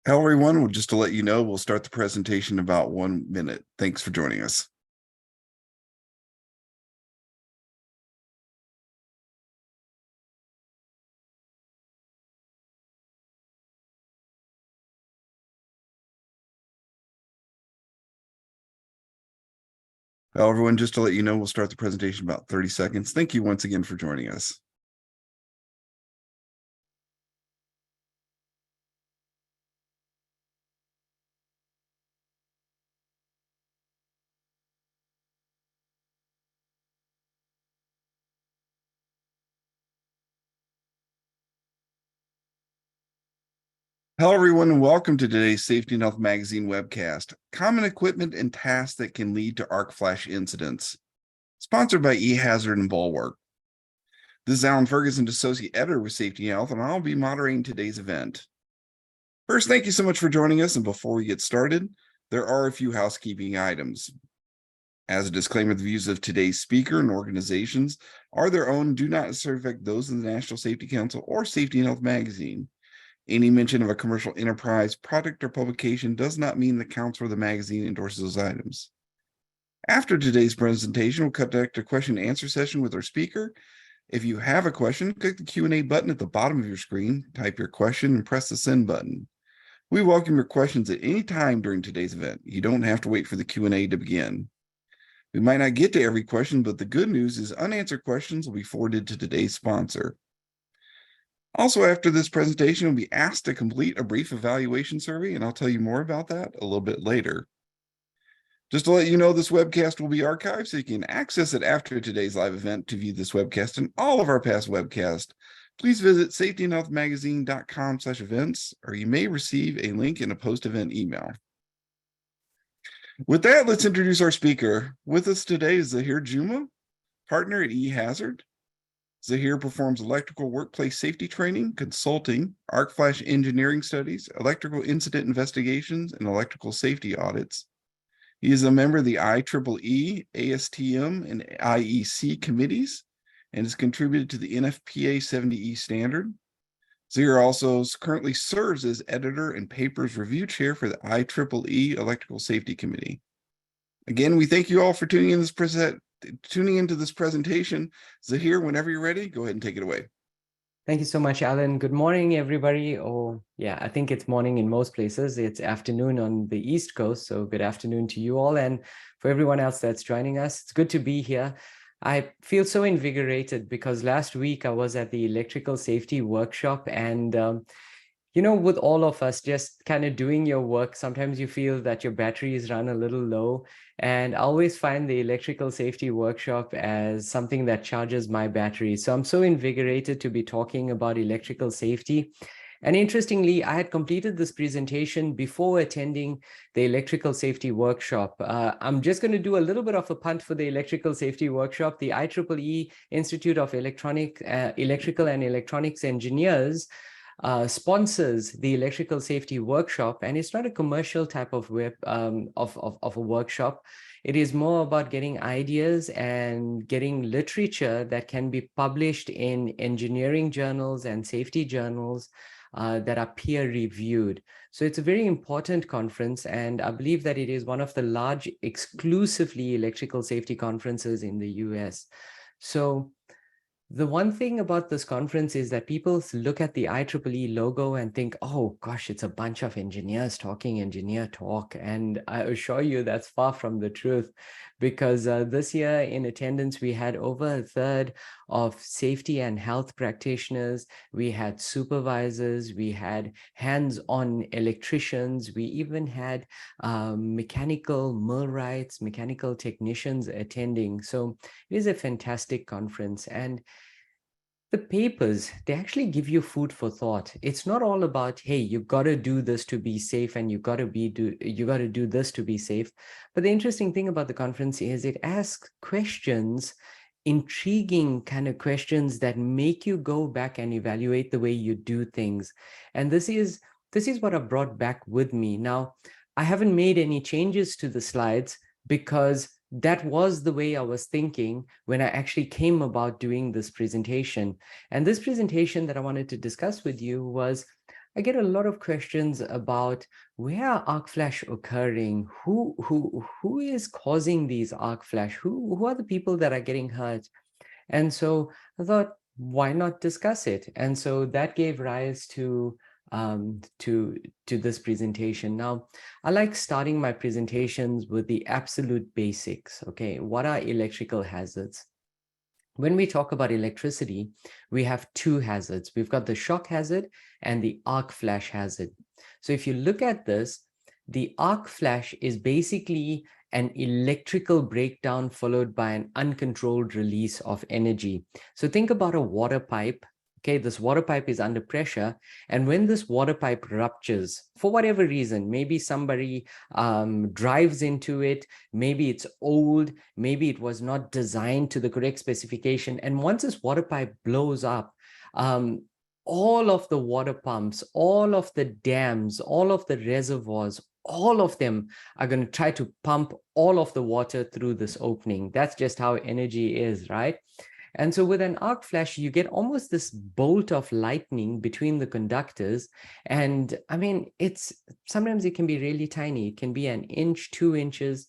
Hello, everyone. Well, just to let you know, we'll start the presentation in about 1 minute. Thanks for joining us. Hello, everyone. Just to let you know, we'll start the presentation in about 30 seconds. Thank you once again for joining us. Hello, everyone, and welcome to today's Safety and Health Magazine webcast, Common Equipment and Tasks That Can Lead to Arc Flash Incidents, sponsored by eHazard and Bulwark. This is Alan Ferguson, Associate Editor with Safety and Health, and I'll be moderating today's event. First, thank you so much for joining us, and before we get started, there are a few housekeeping items. As a disclaimer, the views of today's speaker and organizations are their own, do not necessarily affect those of the National Safety Council or Safety and Health Magazine. Any mention of a commercial enterprise, product, or publication does not mean the council or the magazine endorses those items. After today's presentation, we'll conduct a question and answer session with our speaker. If you have a question, click the Q&A button at the bottom of your screen, type your question, and press the send button. We welcome your questions at any time during today's event. You don't have to wait for the Q&A to begin. We might not get to every question, but the good news is unanswered questions will be forwarded to today's sponsor. Also, after this presentation, you'll be asked to complete a brief evaluation survey, and I'll tell you more about that a little bit later. Just to let you know, this webcast will be archived, so you can access it after today's live event to view this webcast and all of our past webcasts. Please visit safetyandhealthmagazine.com/events, or you may receive a link in a post-event email. With that, let's introduce our speaker. With us today is Zahir Juma, partner at eHazard. Zahir performs electrical workplace safety training, consulting, arc flash engineering studies, electrical incident investigations, and electrical safety audits. He is a member of the IEEE, ASTM, and IEC committees, and has contributed to the NFPA 70E standard. Zahir also currently serves as editor and papers review chair for the IEEE Electrical Safety Committee. Again, we thank you all for tuning into this presentation. Zahir, whenever you're ready, go ahead and take it away. Thank you so much, Alan. Good morning, everybody. I think it's morning in most places. It's afternoon on the East Coast, so good afternoon to you all. And for everyone else that's joining us, it's good to be here. I feel so invigorated because last week I was at the electrical safety workshop, and with all of us just kind of doing your work, sometimes you feel that your batteries run a little low. And I always find the electrical safety workshop as something that charges my battery. So I'm so invigorated to be talking about electrical safety. And interestingly, I had completed this presentation before attending the electrical safety workshop. I'm just going to do a little bit of a punt for the electrical safety workshop. The IEEE Institute of Electrical and Electronics Engineers sponsors the electrical safety workshop, and it's not a commercial type of a workshop. It is more about getting ideas and getting literature that can be published in engineering journals and safety journals that are peer reviewed. So it's a very important conference, and I believe that it is one of the large exclusively electrical safety conferences in the US. So the one thing about this conference is that people look at the IEEE logo and think, oh gosh, it's a bunch of engineers talking engineer talk. And I assure you that's far from the truth, because this year in attendance, we had over a third of safety and health practitioners. We had supervisors, we had hands-on electricians, we even had mechanical millwrights, mechanical technicians attending. So it is a fantastic conference. And the papers, they actually give you food for thought. It's not all about, hey, you got to do this to be safe, and you got to do this to be safe. But the interesting thing about the conference is it asks questions, intriguing kind of questions that make you go back and evaluate the way you do things. And this is what I brought back with me. Now, I haven't made any changes to the slides because that was the way I was thinking when I actually came about doing this presentation. And this presentation that I wanted to discuss with you was I get a lot of questions about where are arc flash occurring? Who is causing these arc flash? Who are the people that are getting hurt? And so I thought, why not discuss it? And so that gave rise to um, to this presentation. Now, I like starting my presentations with the absolute basics. Okay, what are electrical hazards? When we talk about electricity, we have two hazards. We've got the shock hazard and the arc flash hazard. So if you look at this, the arc flash is basically an electrical breakdown followed by an uncontrolled release of energy. So think about a water pipe. Okay, this water pipe is under pressure. And when this water pipe ruptures, for whatever reason, maybe somebody drives into it, maybe it's old, maybe it was not designed to the correct specification. And once this water pipe blows up, all of the water pumps, all of the dams, all of the reservoirs, all of them are going to try to pump all of the water through this opening. That's just how energy is, right? And so with an arc flash, you get almost this bolt of lightning between the conductors. And I mean, sometimes it can be really tiny. It can be an inch, 2 inches.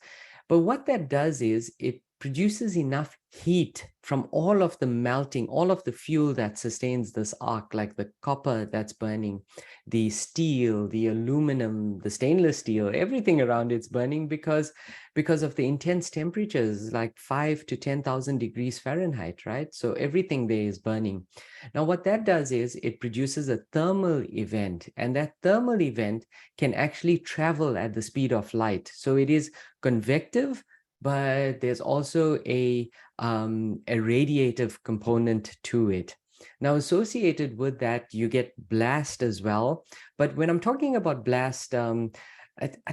But what that does is it produces enough heat from all of the melting, all of the fuel that sustains this arc, like the copper that's burning, the steel, the aluminum, the stainless steel, everything around it's burning because of the intense temperatures, like 5 to 10,000 degrees Fahrenheit, right? So everything there is burning. Now, what that does is it produces a thermal event, and that thermal event can actually travel at the speed of light. So it is convective, but there's also a radiative component to it. Now, associated with that, you get blast as well. But when I'm talking about blast, I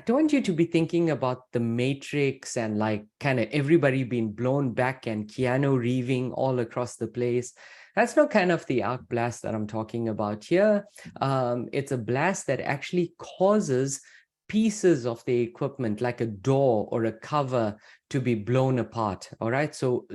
don't want you to be thinking about the Matrix and like kind of everybody being blown back and Keanu Reeving all across the place. That's not kind of the arc blast that I'm talking about here. It's a blast that actually causes pieces of the equipment like a door or a cover to be blown apart. All right, so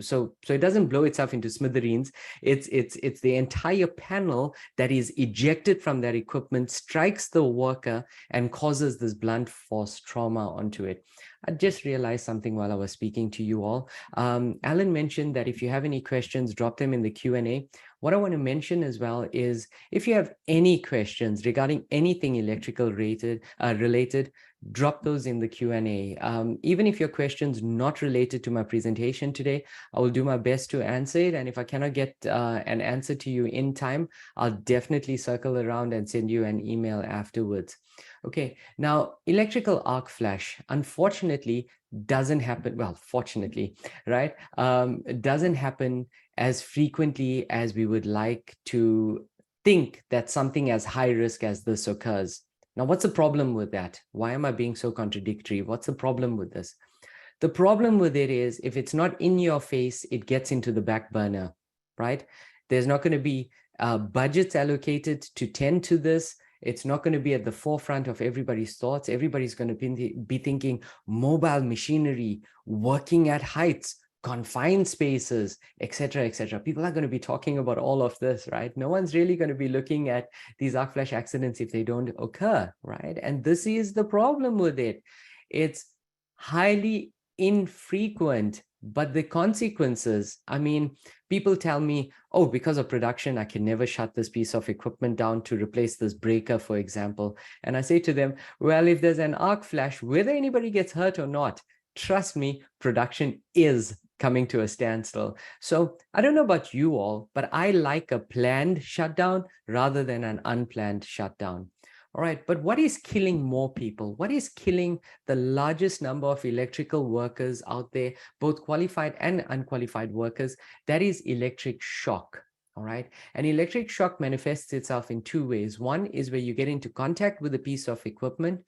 it doesn't blow itself into smithereens. It's the entire panel that is ejected from that equipment, strikes the worker, and causes this blunt force trauma onto it. I just realized something while I was speaking to you all. Alan mentioned that if you have any questions, drop them in the Q&A. What I want to mention as well is if you have any questions regarding anything electrical related, drop those in the Q&A. Even if your question's not related to my presentation today, I will do my best to answer it. And if I cannot get an answer to you in time, I'll definitely circle around and send you an email afterwards. Okay, now electrical arc flash, unfortunately, doesn't happen, well, fortunately, right? Doesn't happen as frequently as we would like to think that something as high risk as this occurs. Now, what's the problem with that? Why am I being so contradictory? What's the problem with this? The problem with it is if it's not in your face, it gets into the back burner, right? There's not going to be budgets allocated to tend to this. It's not going to be at the forefront of everybody's thoughts. Everybody's going to be thinking mobile machinery, working at heights, confined spaces, etc., etc. People are going to be talking about all of this, right? No one's really going to be looking at these arc flash accidents if they don't occur, right? And this is the problem with it. It's highly infrequent, but the consequences, I mean, people tell me, oh, because of production, I can never shut this piece of equipment down to replace this breaker, for example. And I say to them, well, if there's an arc flash, whether anybody gets hurt or not, trust me, production is coming to a standstill. So I don't know about you all, but I like a planned shutdown rather than an unplanned shutdown. All right, but what is killing more people? What is killing the largest number of electrical workers out there, both qualified and unqualified workers? That is electric shock. All right, and electric shock manifests itself in two ways. One is where you get into contact with a piece of equipment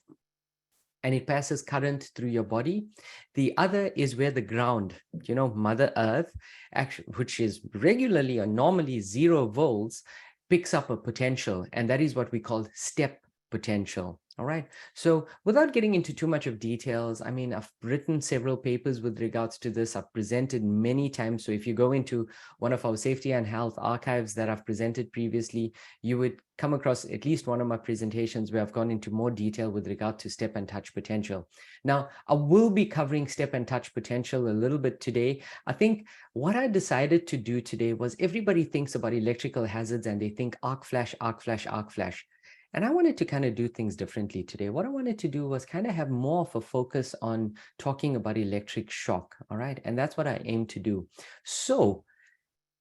and it passes current through your body. The other is where the ground, Mother Earth, actually, which is regularly or normally 0 volts, picks up a potential, and that is what we call step potential. All right. So without getting into too much of details, I mean, I've written several papers with regards to this. I've presented many times. So if you go into one of our safety and health archives that I've presented previously, you would come across at least one of my presentations where I've gone into more detail with regard to step and touch potential. Now, I will be covering step and touch potential a little bit today. I think what I decided to do today was everybody thinks about electrical hazards and they think arc flash, arc flash, arc flash. And I wanted to kind of do things differently today. What I wanted to do was kind of have more of a focus on talking about electric shock. All right. And that's what I aim to do. So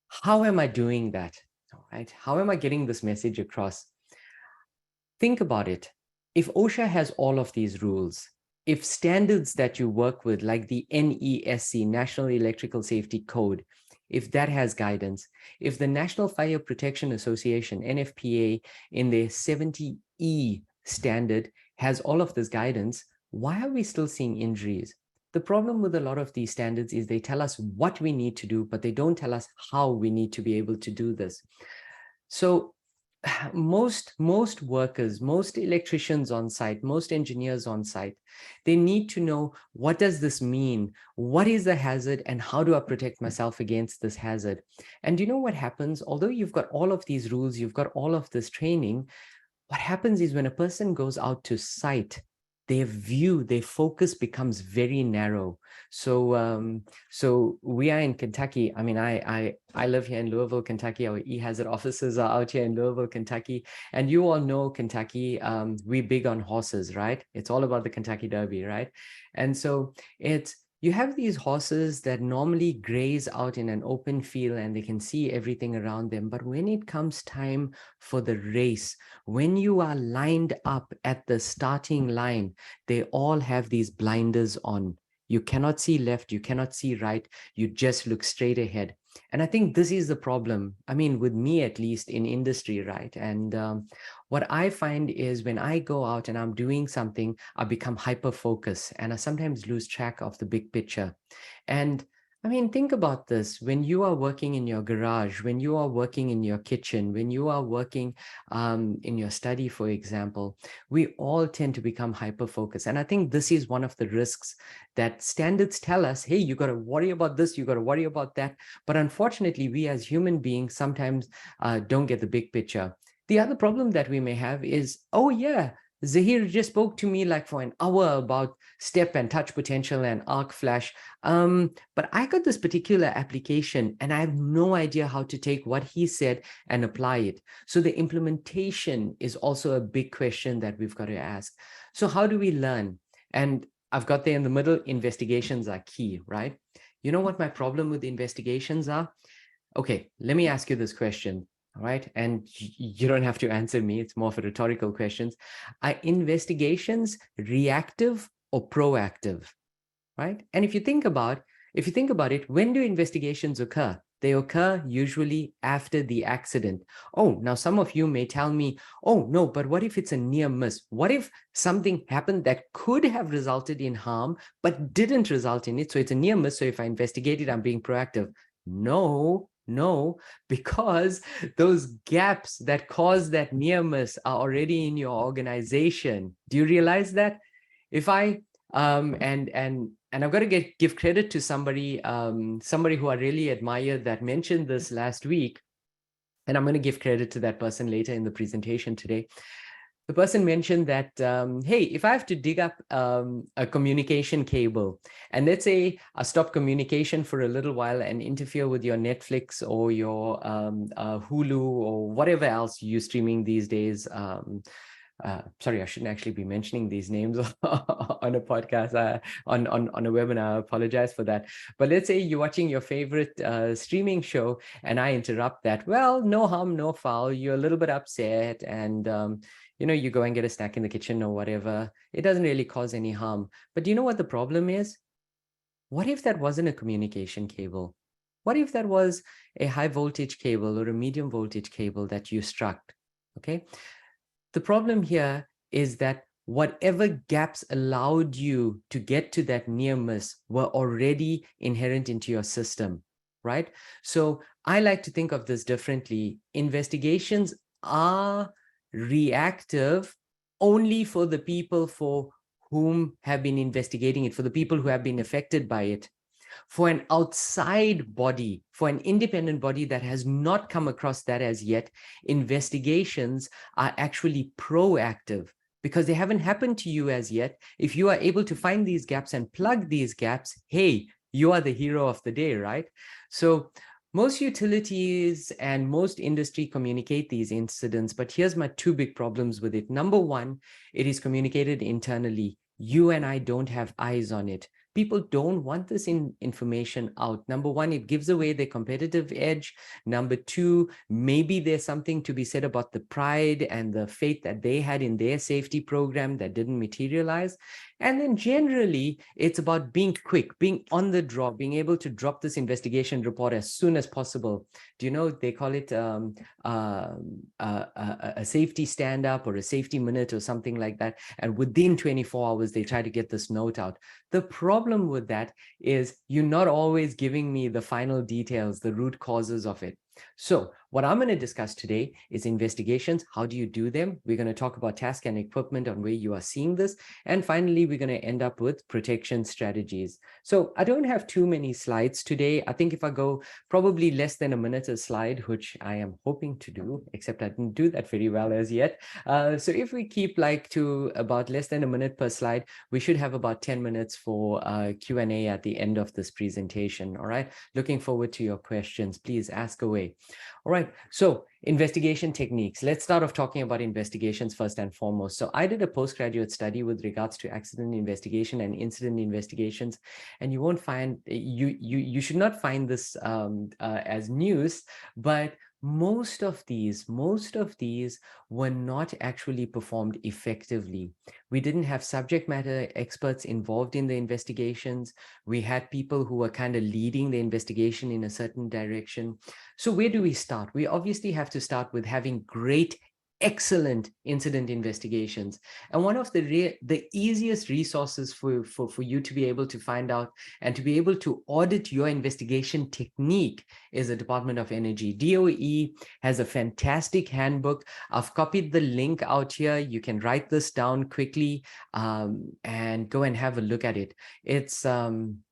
how am I doing that? All right. How am I getting this message across? Think about it. If OSHA has all of these rules, if standards that you work with, like the NESC, National Electrical Safety Code, if that has guidance, if the National Fire Protection Association, NFPA, in their 70E standard has all of this guidance, why are we still seeing injuries? The problem with a lot of these standards is they tell us what we need to do, but they don't tell us how we need to be able to do this. So most workers, most electricians on site, most engineers on site, they need to know, what does this mean? What is the hazard and how do I protect myself against this hazard? And you know what happens? Although you've got all of these rules, you've got all of this training, what happens is when a person goes out to site, their view, their focus becomes very narrow. So we are in Kentucky. I mean, I live here in Louisville, Kentucky. Our e-hazard offices are out here in Louisville, Kentucky. And you all know Kentucky, we're big on horses, right? It's all about the Kentucky Derby, right? And so you have these horses that normally graze out in an open field and they can see everything around them. But when it comes time for the race, when you are lined up at the starting line, they all have these blinders on. You cannot see left, you cannot see right, you just look straight ahead. And I think this is the problem. I mean, with me, at least in industry, right? And what I find is when I go out and I'm doing something, I become hyper-focused and I sometimes lose track of the big picture. And I mean, think about this. When you are working in your garage, when you are working in your kitchen, when you are working in your study, for example, we all tend to become hyper-focused. And I think this is one of the risks that standards tell us, hey, you got to worry about this, you got to worry about that. But unfortunately, we as human beings sometimes don't get the big picture. The other problem that we may have is, oh yeah, Zahir just spoke to me like for an hour about step and touch potential and arc flash. But I got this particular application and I have no idea how to take what he said and apply it. So the implementation is also a big question that we've got to ask. So how do we learn? And I've got there in the middle, investigations are key, right? You know what my problem with investigations are? Okay, let me ask you this question. All right. And you don't have to answer me. It's more for rhetorical questions. Are investigations reactive or proactive? Right. And if you think about it, when do investigations occur? They occur usually after the accident. Oh, now some of you may tell me, oh, no, but what if it's a near miss? What if something happened that could have resulted in harm, but didn't result in it? So it's a near miss. So if I investigate it, I'm being proactive. No, because those gaps that cause that near miss are already in your organization. Do you realize that? If I and I've got to give credit to somebody who I really admire that mentioned this last week, and I'm going to give credit to that person later in the presentation today. The person mentioned that, hey, if I have to dig up a communication cable, and let's say I stop communication for a little while and interfere with your Netflix or your Hulu or whatever else you're streaming these days. Sorry, I shouldn't actually be mentioning these names on a podcast, on a webinar. I apologize for that. But let's say you're watching your favorite streaming show and I interrupt that. Well, no harm, no foul. You're a little bit upset and you go and get a snack in the kitchen or whatever. It doesn't really cause any harm. But do you know what the problem is? What if that wasn't a communication cable? What if that was a high voltage cable or a medium voltage cable that you struck? Okay. The problem here is that whatever gaps allowed you to get to that near miss were already inherent into your system, right? So I like to think of this differently. Investigations are reactive only for the people for whom have been investigating it, for the people who have been affected by it. For an outside body, for an independent body that has not come across that as yet, investigations are actually proactive because they haven't happened to you as yet. If you are able to find these gaps and plug these gaps, hey, you are the hero of the day, right? So most utilities and most industry communicate these incidents, but here's my two big problems with it. Number one, it is communicated internally. You and I don't have eyes on it. People don't want this information out. Number one, it gives away their competitive edge. Number two, maybe there's something to be said about the pride and the faith that they had in their safety program that didn't materialize. And then generally, it's about being quick, being on the draw, being able to drop this investigation report as soon as possible. Do you know, they call it a safety stand-up or a safety minute or something like that. And within 24 hours, they try to get this note out. The problem with that is you're not always giving me the final details, the root causes of it. So what I'm going to discuss today is investigations. How do you do them? We're going to talk about task and equipment on where you are seeing this. And finally, we're going to end up with protection strategies. So I don't have too many slides today. I think if I go probably less than a minute a slide, which I am hoping to do, except I didn't do that very well as yet. So if we keep like to about less than a minute per slide, we should have about 10 minutes for Q&A at the end of this presentation. All right. Looking forward to your questions. Please ask away. All right, so investigation techniques. Let's start off talking about investigations first and foremost. So I did a postgraduate study with regards to accident investigation and incident investigations, and you won't find, you should not find this as news, but most of these were not actually performed effectively. We didn't have subject matter experts involved in the investigations. We had people who were kind of leading the investigation in a certain direction. So where do we start? We obviously have to start with having great, excellent incident investigations. And one of the easiest resources for you to be able to find out and to be able to audit your investigation technique is the Department of Energy. DOE has a fantastic handbook. I've copied the link out here. You can write this down quickly and go and have a look at it.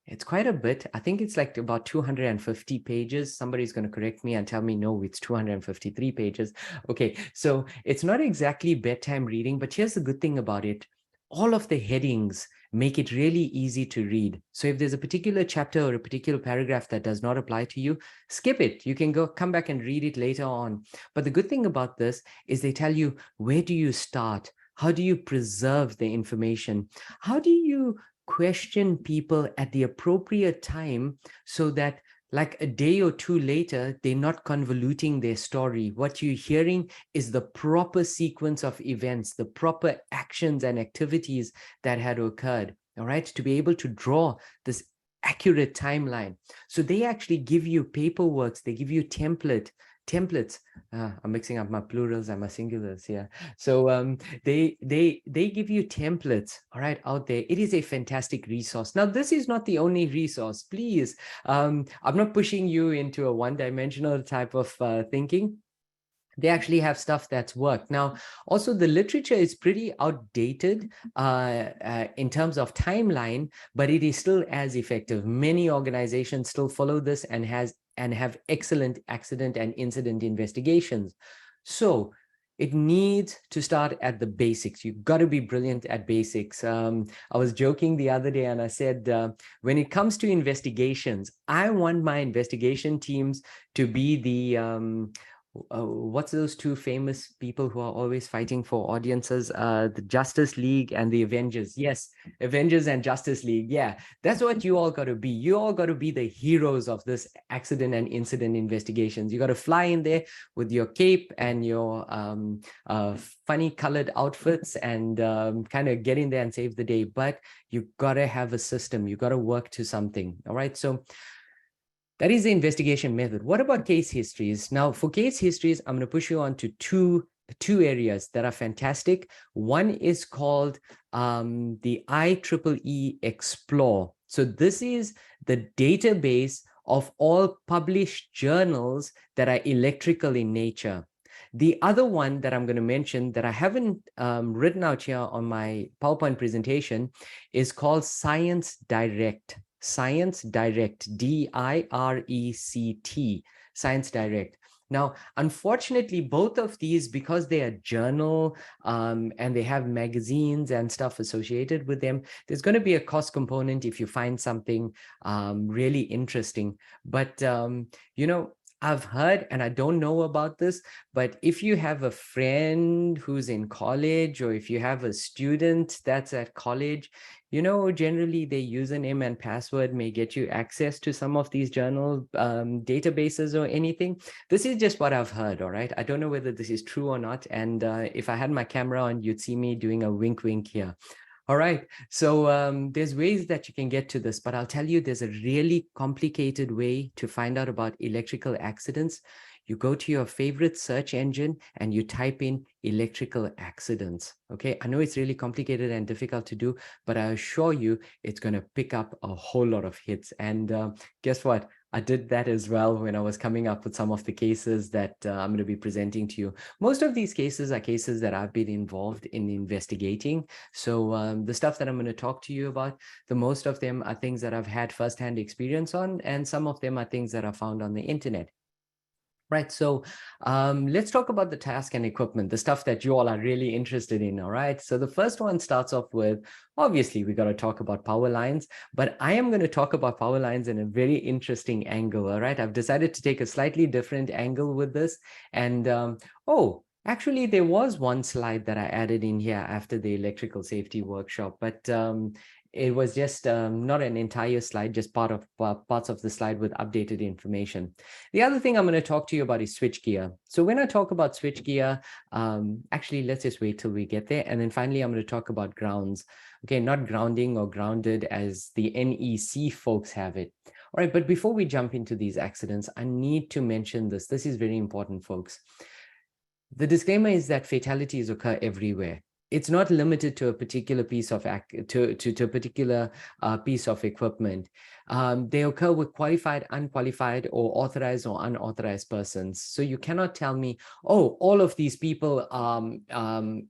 It's quite a bit. I think it's like about 250 pages. Somebody's going to correct me and tell me, no, it's 253 pages. Okay, so it's not exactly bedtime reading, but here's the good thing about it. All of the headings make it really easy to read. So if there's a particular chapter or a particular paragraph that does not apply to you, skip it. You can come back and read it later on. But the good thing about this is they tell you, where do you start? How do you preserve the information? How do you question people at the appropriate time so that like a day or two later, they're not convoluting their story. What you're hearing is the proper sequence of events, the proper actions and activities that had occurred, all right, to be able to draw this accurate timeline. So they actually give you paperwork, they give you templates. I'm mixing up my plurals and my singulars here. So they give you templates, all right, out there. It is a fantastic resource. Now, this is not the only resource. Please, I'm not pushing you into a one-dimensional type of thinking. They actually have stuff that's worked. Now, also the literature is pretty outdated in terms of timeline, but it is still as effective. Many organizations still follow this and have excellent accident and incident investigations. So it needs to start at the basics. You've got to be brilliant at basics. I was joking the other day and I said, when it comes to investigations, I want my investigation teams to be the what's those two famous people who are always fighting for audiences? The Justice League and the Avengers. Yes, Avengers and Justice League. Yeah, that's what you all got to be. You all got to be the heroes of this accident and incident investigations. You got to fly in there with your cape and your funny colored outfits and kind of get in there and save the day. But you got to have a system. You got to work to something. All right. So that is the investigation method. What about case histories? Now, for case histories, I'm going to push you on to two areas that are fantastic. One is called the IEEE Explore. So this is the database of all published journals that are electrical in nature. The other one that I'm going to mention that I haven't written out here on my PowerPoint presentation is called Science Direct. Science Direct, DIRECT, Science Direct. Now, unfortunately, both of these, because they are journal and they have magazines and stuff associated with them, there's going to be a cost component if you find something really interesting. But, you know, I've heard, and I don't know about this, but if you have a friend who's in college, or if you have a student that's at college, you know, generally their username and password may get you access to some of these journal databases or anything. This is just what I've heard, all right? I don't know whether this is true or not. And if I had my camera on, you'd see me doing a wink wink here. All right, so there's ways that you can get to this, but I'll tell you, there's a really complicated way to find out about electrical accidents. You go to your favorite search engine and you type in electrical accidents. Okay, I know it's really complicated and difficult to do, but I assure you it's going to pick up a whole lot of hits. And guess what? I did that as well when I was coming up with some of the cases that I'm going to be presenting to you. Most of these cases are cases that I've been involved in investigating. So the stuff that I'm going to talk to you about, the most of them are things that I've had firsthand experience on, and some of them are things that are found on the internet. Right, so let's talk about the task and equipment, the stuff that you all are really interested in, all right? So the first one starts off with, obviously, we got to talk about power lines, but I am going to talk about power lines in a very interesting angle, all right? I've decided to take a slightly different angle with this. And, oh, actually, there was one slide that I added in here after the electrical safety workshop, but it was just not an entire slide, just parts of the slide with updated information. The other thing I'm going to talk to you about is switchgear. So when I talk about switchgear, actually, let's just wait till we get there. And then finally, I'm going to talk about grounds. Okay, not grounding or grounded as the NEC folks have it. All right, but before we jump into these accidents, I need to mention this. This is very important, folks. The disclaimer is that fatalities occur everywhere. It's not limited to a particular piece of to a particular piece of equipment. They occur with qualified, unqualified, or authorized or unauthorized persons. So you cannot tell me, oh, all of these people are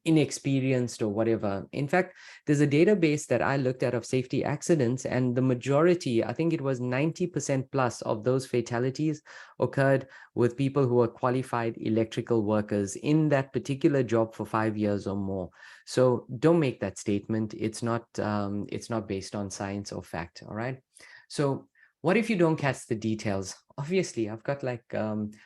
inexperienced or whatever. In fact, there's a database that I looked at of safety accidents, and the majority, I think it was 90% plus of those fatalities occurred with people who are qualified electrical workers in that particular job for 5 years or more. So don't make that statement. It's not based on science or fact. All right. So what if you don't catch the details? Obviously, I've got like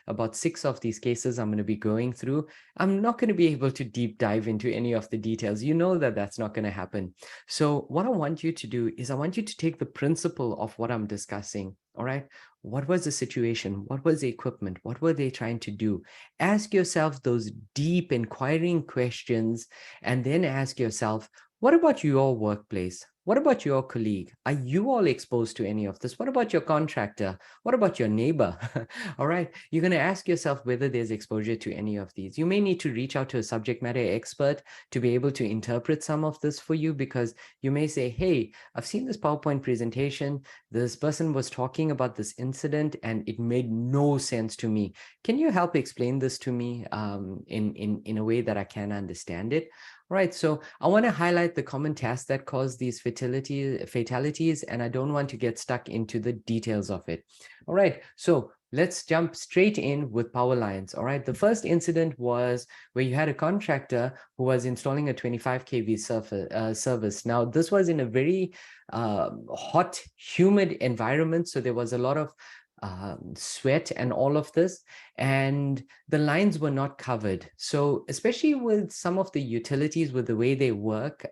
about 6 of these cases I'm going to be going through. I'm not going to be able to deep dive into any of the details. You know that that's not going to happen. So what I want you to do is I want you to take the principle of what I'm discussing. All right. What was the situation? What was the equipment? What were they trying to do? Ask yourself those deep inquiring questions, and then ask yourself, what about your workplace? What about your colleague? Are you all exposed to any of this? What about your contractor? What about your neighbor? All right. You're going to ask yourself whether there's exposure to any of these. You may need to reach out to a subject matter expert to be able to interpret some of this for you, because you may say, hey, I've seen this PowerPoint presentation. This person was talking about this incident and it made no sense to me. Can you help explain this to me in a way that I can understand it? Right, so I want to highlight the common tasks that cause these fatalities, and I don't want to get stuck into the details of it. All right, so let's jump straight in with power lines. All right, the first incident was where you had a contractor who was installing a 25 kV service. Now, this was in a very hot, humid environment, so there was a lot of sweat and all of this, and the lines were not covered. So especially with some of the utilities, with the way they work,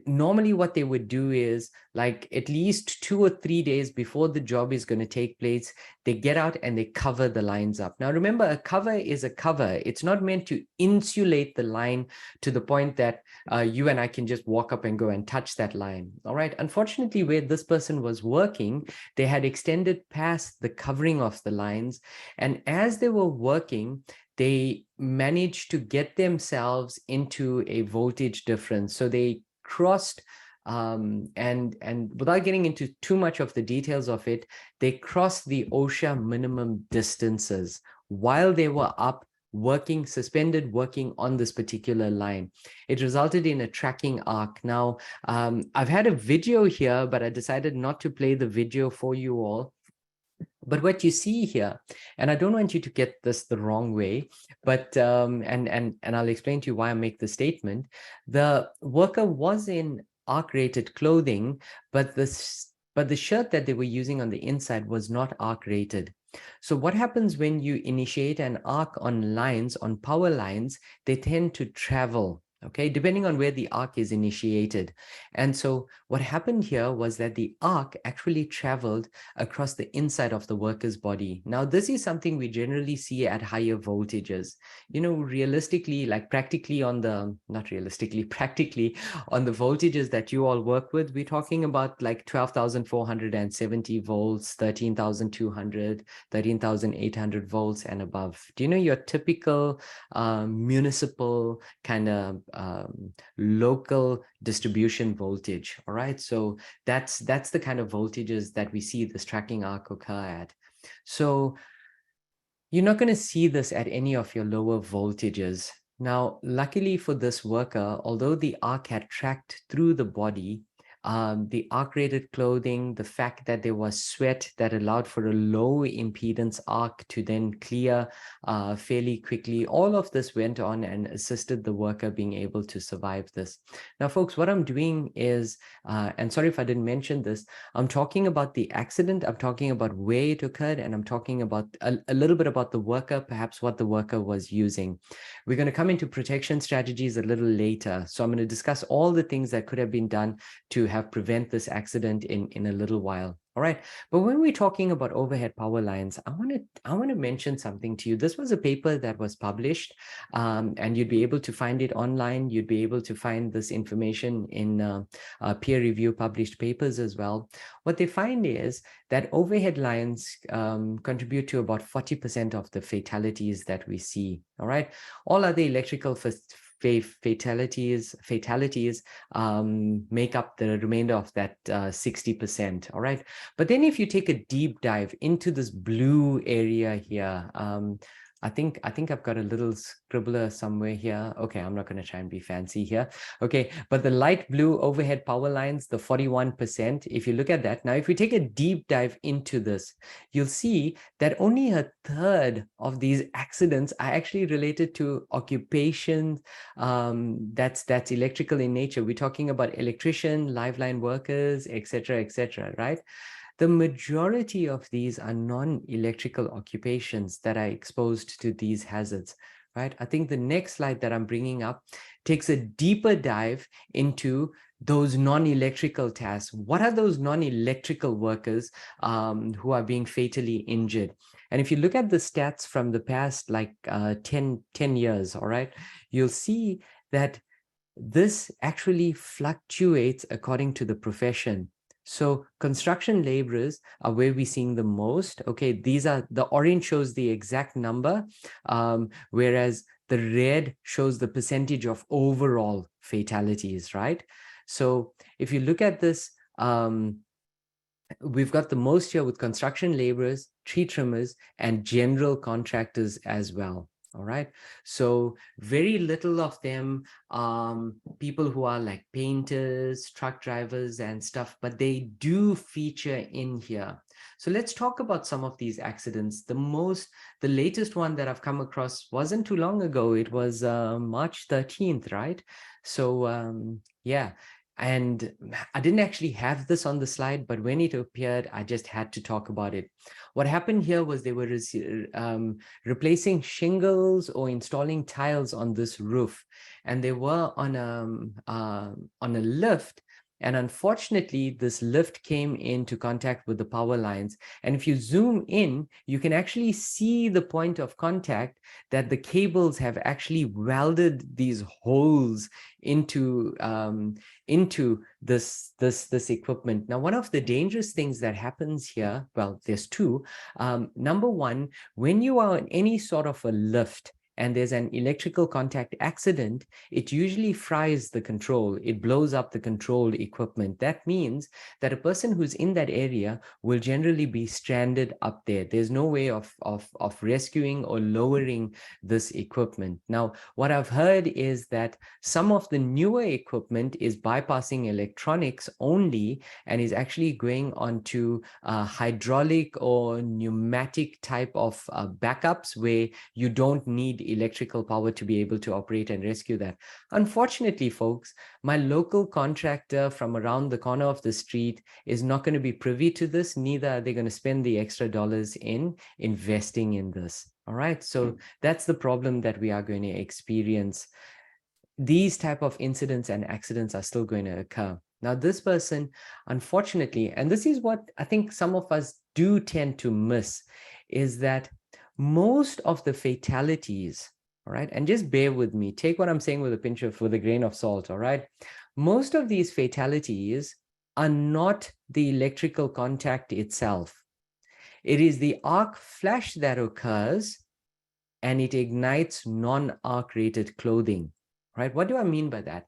normally what they would do is, like, at least 2 or 3 days before the job is going to take place, they get out and they cover the lines up. Now, remember, a cover is a cover. It's not meant to insulate the line to the point that you and I can just walk up and go and touch that line. All right. Unfortunately, where this person was working, they had extended past the covering of the lines. And as they were working, they managed to get themselves into a voltage difference. So they crossed, and without getting into too much of the details of it, they crossed the OSHA minimum distances while they were up suspended working on this particular line. It resulted in a tracking arc. Now, I've had a video here, but I decided not to play the video for you all. But what you see here, and I don't want you to get this the wrong way, but and I'll explain to you why I make the statement. The worker was in arc-rated clothing, but the shirt that they were using on the inside was not arc-rated. So what happens when you initiate an arc on lines, on power lines, they tend to travel, okay, depending on where the arc is initiated. And so what happened here was that the arc actually traveled across the inside of the worker's body. Now, this is something we generally see at higher voltages. You know, realistically, like practically on the, not realistically, practically on the voltages that you all work with, we're talking about like 12,470 volts, 13,200, 13,800 volts and above. Do you know your typical municipal kind of local distribution voltage? All right, so that's the kind of voltages that we see this tracking arc occur at. So you're not going to see this at any of your lower voltages. Now, luckily for this worker, although the arc had tracked through the body, the arc-rated clothing, the fact that there was sweat that allowed for a low impedance arc to then clear fairly quickly, all of this went on and assisted the worker being able to survive this. Now, folks, what I'm doing is, and sorry if I didn't mention this, I'm talking about the accident, I'm talking about where it occurred, and I'm talking about a little bit about the worker, perhaps what the worker was using. We're going to come into protection strategies a little later. So I'm going to discuss all the things that could have been done to have prevent this accident in a little while. All right. But when we're talking about overhead power lines, I want to mention something to you. This was a paper that was published, and you'd be able to find it online. You'd be able to find this information in peer review published papers as well. What they find is that overhead lines contribute to about 40% of the fatalities that we see. All right. All other electrical fatalities make up the remainder of that 60%. All right. But then if you take a deep dive into this blue area here, I think I've got a little scribbler somewhere here. Okay, I'm not going to try and be fancy here. Okay, but the light blue overhead power lines, the 41%, if you look at that, now if we take a deep dive into this, you'll see that only a third of these accidents are actually related to occupations that's electrical in nature. We're talking about electrician, liveline workers, etc., right? The majority of these are non-electrical occupations that are exposed to these hazards, right? I think the next slide that I'm bringing up takes a deeper dive into those non-electrical tasks. What are those non-electrical workers who are being fatally injured? And if you look at the stats from the past, like 10 years, all right, you'll see that this actually fluctuates according to the profession. So construction laborers are where we're seeing the most. Okay, these are, the orange shows the exact number, whereas the red shows the percentage of overall fatalities, right? So if you look at this, we've got the most here with construction laborers, tree trimmers, and general contractors as well. All right. So very little of them, people who are like painters, truck drivers and stuff, but they do feature in here. So let's talk about some of these accidents. The latest one that I've come across wasn't too long ago. It was March 13th, right? So yeah. And I didn't actually have this on the slide, but when it appeared, I just had to talk about it. What happened here was they were replacing shingles or installing tiles on this roof, and they were on a lift. And unfortunately, this lift came into contact with the power lines. And if you zoom in, you can actually see the point of contact that the cables have actually welded these holes into this equipment. Now, one of the dangerous things that happens here, well, there's two. Number one, when you are in any sort of a lift and there's an electrical contact accident, it usually fries the control. It blows up the control equipment. That means that a person who's in that area will generally be stranded up there. There's no way of rescuing or lowering this equipment. Now, what I've heard is that some of the newer equipment is bypassing electronics only and is actually going onto hydraulic or pneumatic type of backups where you don't need electrical power to be able to operate and rescue that. Unfortunately, folks, my local contractor from around the corner of the street is not going to be privy to this. Neither are they going to spend the extra dollars in investing in this. All right. So that's the problem that we are going to experience. These type of incidents and accidents are still going to occur. Now, this person, unfortunately, and this is what I think some of us do tend to miss, is that most of the fatalities, all right, and just bear with me, take what I'm saying with a grain of salt, all right? Most of these fatalities are not the electrical contact itself. It is the arc flash that occurs and it ignites non-arc rated clothing, right? What do I mean by that?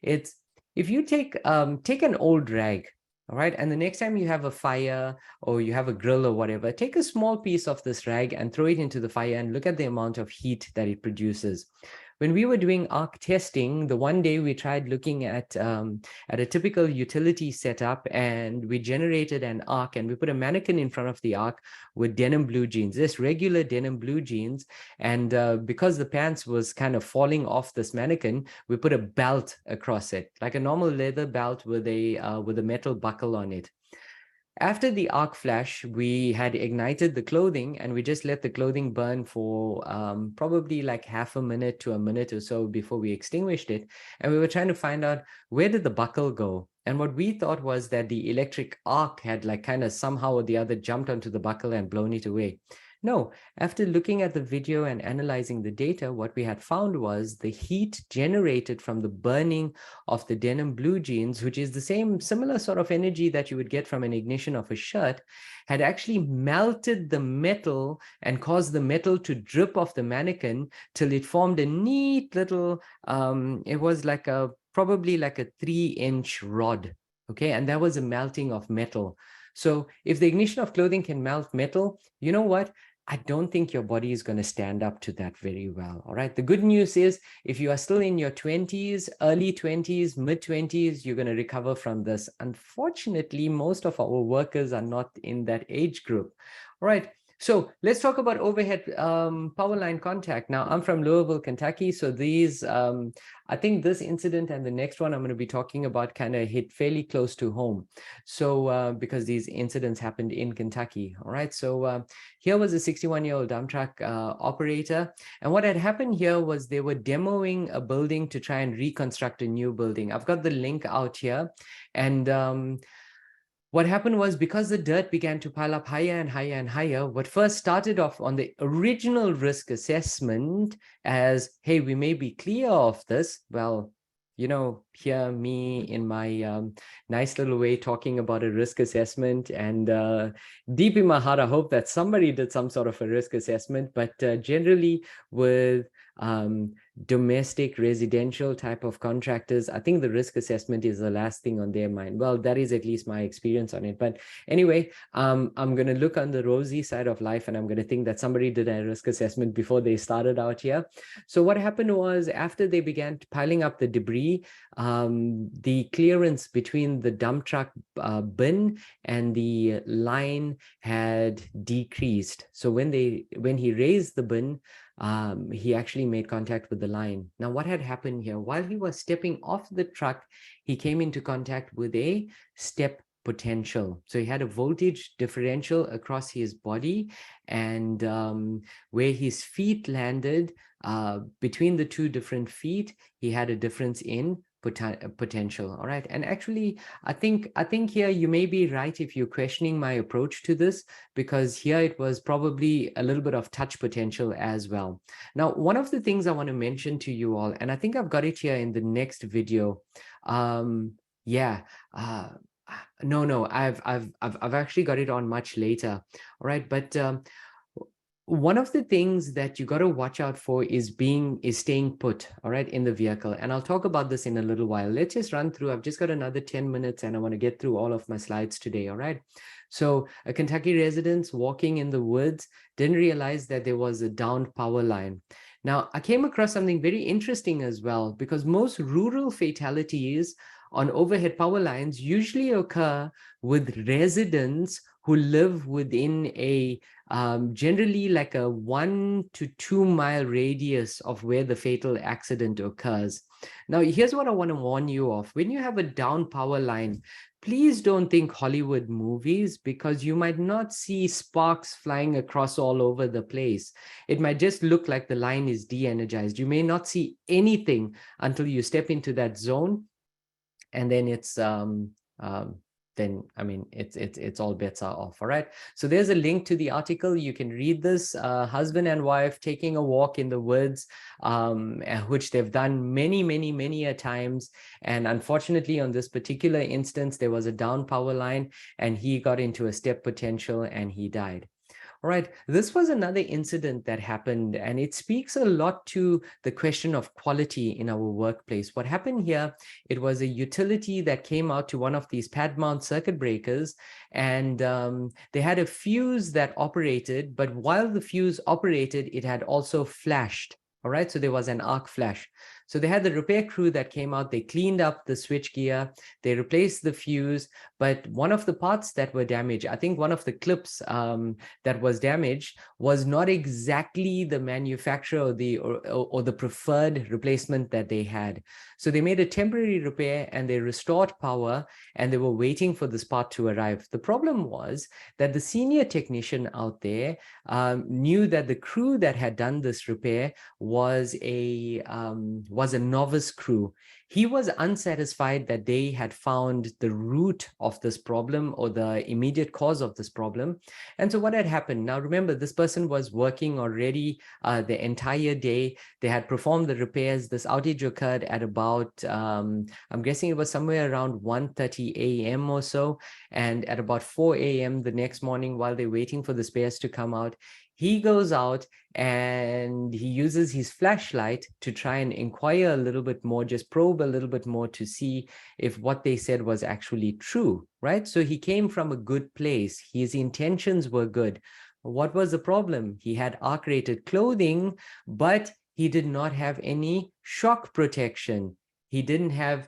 It's if you take an old rag, all right, and the next time you have a fire or you have a grill or whatever, take a small piece of this rag and throw it into the fire and look at the amount of heat that it produces. When we were doing arc testing, the one day we tried looking at a typical utility setup, and we generated an arc and we put a mannequin in front of the arc with denim blue jeans, this regular denim blue jeans. And because the pants was kind of falling off this mannequin, we put a belt across it, like a normal leather belt with a metal buckle on it. After the arc flash, we had ignited the clothing and we just let the clothing burn for probably like half a minute to a minute or so before we extinguished it. And we were trying to find out, where did the buckle go? And what we thought was that the electric arc had like kind of somehow or the other jumped onto the buckle and blown it away. No, after looking at the video and analyzing the data, what we had found was the heat generated from the burning of the denim blue jeans, which is the similar sort of energy that you would get from an ignition of a shirt, had actually melted the metal and caused the metal to drip off the mannequin till it formed a neat little, it was like probably like a 3-inch rod. Okay, and that was a melting of metal. So if the ignition of clothing can melt metal, you know what? I don't think your body is going to stand up to that very well. All right. The good news is if you are still in your 20s, early 20s, mid 20s, you're going to recover from this. Unfortunately, most of our workers are not in that age group. All right. So let's talk about overhead power line contact. Now, I'm from Louisville, Kentucky. So these, I think this incident and the next one I'm going to be talking about kind of hit fairly close to home. So because these incidents happened in Kentucky. All right. So here was a 61-year-old dump truck operator. And what had happened here was they were demoing a building to try and reconstruct a new building. I've got the link out here. And what happened was, because the dirt began to pile up higher and higher and higher, what first started off on the original risk assessment as, hey, we may be clear of this. Well, you know, hear me in my nice little way talking about a risk assessment. And deep in my heart, I hope that somebody did some sort of a risk assessment. But generally with domestic residential type of contractors, I think the risk assessment is the last thing on their mind. Well, that is at least my experience on it. But anyway, I'm going to look on the rosy side of life and I'm going to think that somebody did a risk assessment before they started out here. So what happened was, after they began piling up the debris, the clearance between the dump truck bin and the line had decreased. So when he raised the bin, he actually made contact with the line. Now, what had happened here? While he was stepping off the truck, he came into contact with a step potential. So he had a voltage differential across his body, and where his feet landed, between the two different feet, he had a difference in potential. All right. And actually, I think here you may be right if you're questioning my approach to this, because here it was probably a little bit of touch potential as well. Now, one of the things I want to mention to you all, and I think I've got it here in the next video. No, I've actually got it on much later. All right. But one of the things that you got to watch out for is staying put, all right, in the vehicle. And I'll talk about this in a little while. Let's just run through. I've just got another 10 minutes and I want to get through all of my slides today, all right? So a Kentucky resident walking in the woods didn't realize that there was a downed power line. Now, I came across something very interesting as well, because most rural fatalities on overhead power lines usually occur with residents who live within a generally like a 1 to 2 mile radius of where the fatal accident occurs. Now, here's what I want to warn you of. When you have a down power line, please don't think Hollywood movies, because you might not see sparks flying across all over the place. It might just look like the line is de-energized. You may not see anything until you step into that zone, and then it's then I mean it's all bets are off. All right, so there's a link to the article. You can read this. Husband and wife taking a walk in the woods, which they've done many a times, and unfortunately on this particular instance there was a down power line and he got into a step potential and he died. All right, this was another incident that happened, and it speaks a lot to the question of quality in our workplace. What happened here, it was a utility that came out to one of these pad mount circuit breakers, and they had a fuse that operated, but while the fuse operated, it had also flashed. All right, so there was an arc flash. So they had the repair crew that came out, they cleaned up the switch gear, they replaced the fuse, but one of the parts that were damaged, I think one of the clips that was damaged was not exactly the manufacturer or the preferred replacement that they had. So they made a temporary repair and they restored power, and they were waiting for this part to arrive. The problem was that the senior technician out there knew that the crew that had done this repair was a novice crew. He was unsatisfied that they had found the root of this problem or the immediate cause of this problem. And so what had happened, now remember, this person was working already the entire day. They had performed the repairs. This outage occurred at about, I'm guessing it was somewhere around 1:30 a.m. or so. And at about 4 a.m. the next morning, while they're waiting for the spares to come out, he goes out and he uses his flashlight to try and inquire a little bit more, just probe a little bit more to see if what they said was actually true, right? So he came from a good place. His intentions were good. What was the problem? He had arc-rated clothing, but he did not have any shock protection. He didn't have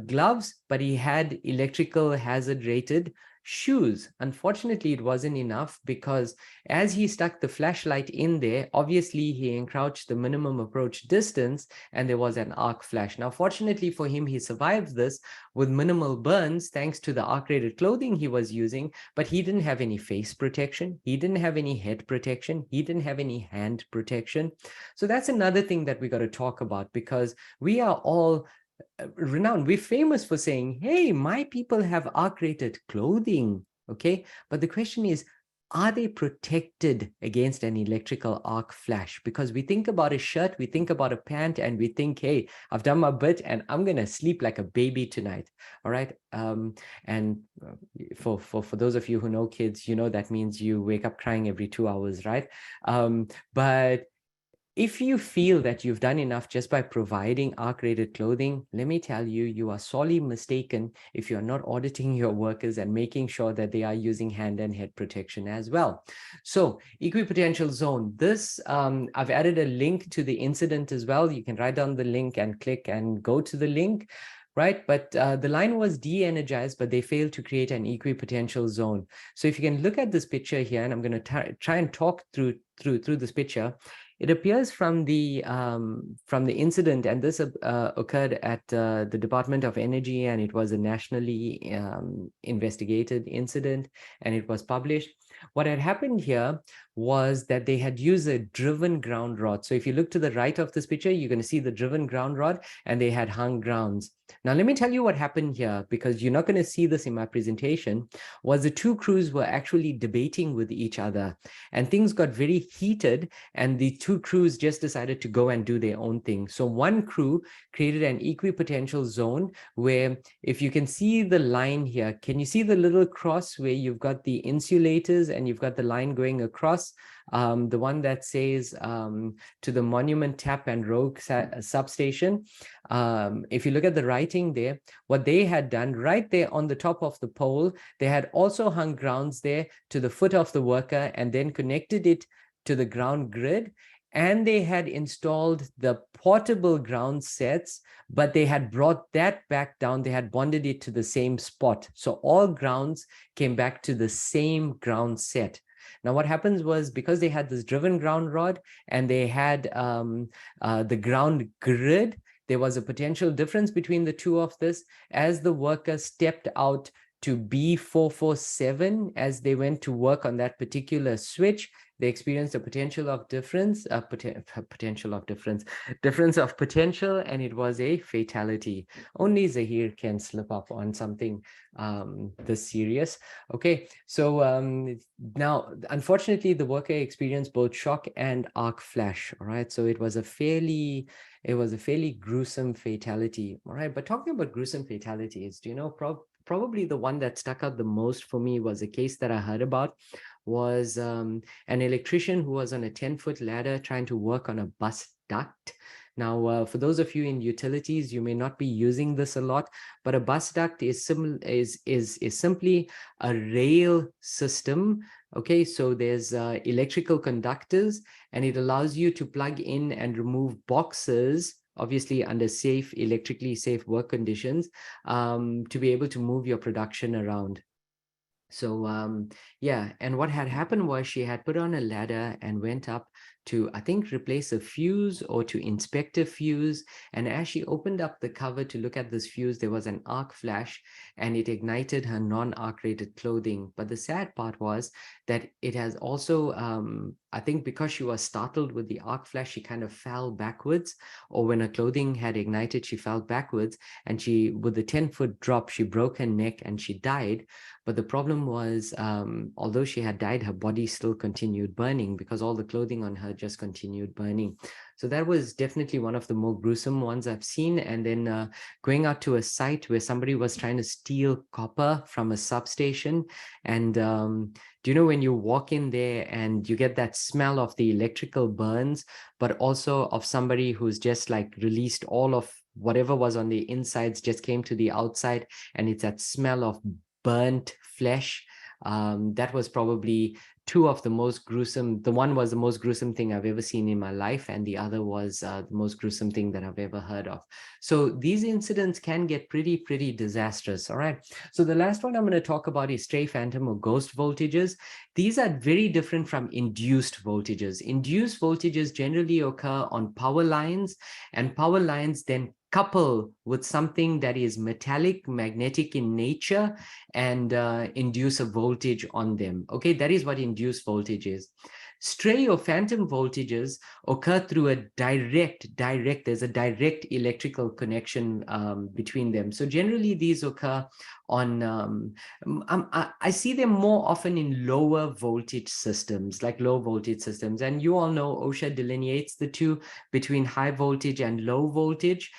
gloves, but he had electrical hazard rated shoes. Unfortunately, it wasn't enough, because as he stuck the flashlight in there, obviously he encroached the minimum approach distance and there was an arc flash. Now, fortunately for him, he survived this with minimal burns thanks to the arc-rated clothing he was using, but he didn't have any face protection. He didn't have any head protection. He didn't have any hand protection. So that's another thing that we got to talk about, because we are all renowned. We're famous for saying, hey, my people have arc-rated clothing, okay? But the question is, are they protected against an electrical arc flash? Because we think about a shirt, we think about a pant, and we think, hey, I've done my bit and I'm going to sleep like a baby tonight, all right? And for those of you who know kids, you know that means you wake up crying every 2 hours, right? But if you feel that you've done enough just by providing arc-rated clothing, let me tell you, you are sorely mistaken if you're not auditing your workers and making sure that they are using hand and head protection as well. So, equipotential zone. This, I've added a link to the incident as well. You can write down the link and click and go to the link. Right, but the line was de-energized, but they failed to create an equipotential zone. So if you can look at this picture here, and I'm going to try and talk through this picture. It appears from the incident, and this occurred at the Department of Energy, and it was a nationally investigated incident, and it was published. What had happened here was that they had used a driven ground rod. So if you look to the right of this picture, you're going to see the driven ground rod, and they had hung grounds. Now, let me tell you what happened here, because you're not going to see this in my presentation, was the two crews were actually debating with each other, and things got very heated, and the two crews just decided to go and do their own thing. So one crew created an equipotential zone where, if you can see the line here, can you see the little cross where you've got the insulators and you've got the line going across? across, the one that says to the Monument Tap and Rogue substation. If you look at the writing there, what they had done right there on the top of the pole, they had also hung grounds there to the foot of the worker and then connected it to the ground grid. And they had installed the portable ground sets, but they had brought that back down. They had bonded it to the same spot. So all grounds came back to the same ground set. Now, what happens was, because they had this driven ground rod and they had the ground grid, there was a potential difference between the two of this. As the worker stepped out to B447, as they went to work on that particular switch, they experienced a potential of difference, difference of potential, and it was a fatality. Only Zahir can slip up on something this serious. Okay, so now, unfortunately, the worker experienced both shock and arc flash. All right, so it was a fairly gruesome fatality. All right, but talking about gruesome fatalities, do you know, probably the one that stuck out the most for me was a case that I heard about. Was an electrician who was on a 10-foot ladder trying to work on a bus duct. Now, for those of you in utilities, you may not be using this a lot, but a bus duct is simply a rail system. Okay, so there's electrical conductors, and it allows you to plug in and remove boxes, obviously under electrically safe work conditions, to be able to move your production around. So yeah, and what had happened was she had put on a ladder and went up to, I think, replace a fuse or to inspect a fuse. And as she opened up the cover to look at this fuse, there was an arc flash and it ignited her non-arc rated clothing. But the sad part was that it has also, I think because she was startled with the arc flash, she kind of fell backwards, or when her clothing had ignited, she fell backwards, and she, with the 10-foot drop, she broke her neck and she died. But the problem was, although she had died, her body still continued burning because all the clothing on her just continued burning. So that was definitely one of the more gruesome ones I've seen. And then going out to a site where somebody was trying to steal copper from a substation. And do you know, when you walk in there and you get that smell of the electrical burns, but also of somebody who's just like released all of whatever was on the insides, just came to the outside, and it's that smell of burnt flesh. That was probably two of the most gruesome. The one was the most gruesome thing I've ever seen in my life, and the other was the most gruesome thing that I've ever heard of. So these incidents can get pretty disastrous. All right, so the last one I'm going to talk about is stray, phantom, or ghost voltages. These are very different from induced voltages. Induced voltages generally occur on power lines, and power lines then couple with something that is metallic, magnetic in nature, and induce a voltage on them. Okay, that is what induced voltage is. Stray or phantom voltages occur through a there's a direct electrical connection between them. So generally these occur on, I see them more often in lower voltage systems, like low voltage systems. And you all know OSHA delineates the two between high voltage and low voltage,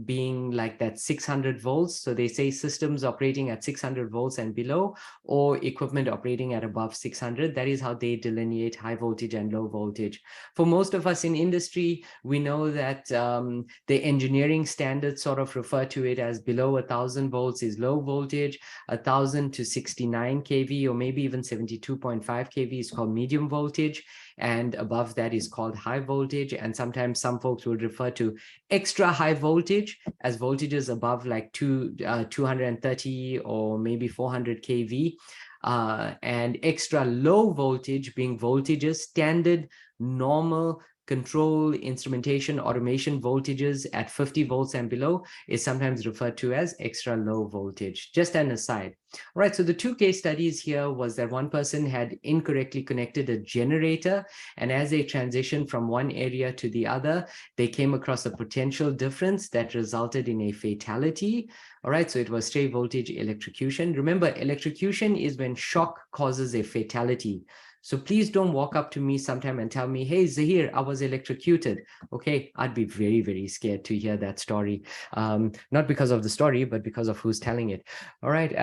being like that 600 volts. So they say systems operating at 600 volts and below, or equipment operating at above 600. That is how they delineate high voltage and low voltage. For most of us in industry, we know that the engineering standards sort of refer to it as below 1000 volts is low voltage, 1000 to 69 kV, or maybe even 72.5 kV is called medium voltage, and above that is called high voltage. And sometimes some folks will refer to extra high voltage as voltages above like 230 or maybe 400 kV, and extra low voltage being voltages, standard, normal, control, instrumentation, automation voltages at 50 volts and below is sometimes referred to as extra low voltage. Just an aside. All right, so the two case studies here was that one person had incorrectly connected a generator, and as they transitioned from one area to the other, they came across a potential difference that resulted in a fatality. All right, so it was stray voltage electrocution. Remember, electrocution is when shock causes a fatality. So please don't walk up to me sometime and tell me, hey, Zahir, I was electrocuted. Okay, I'd be very, very scared to hear that story. Not because of the story, but because of who's telling it. All right.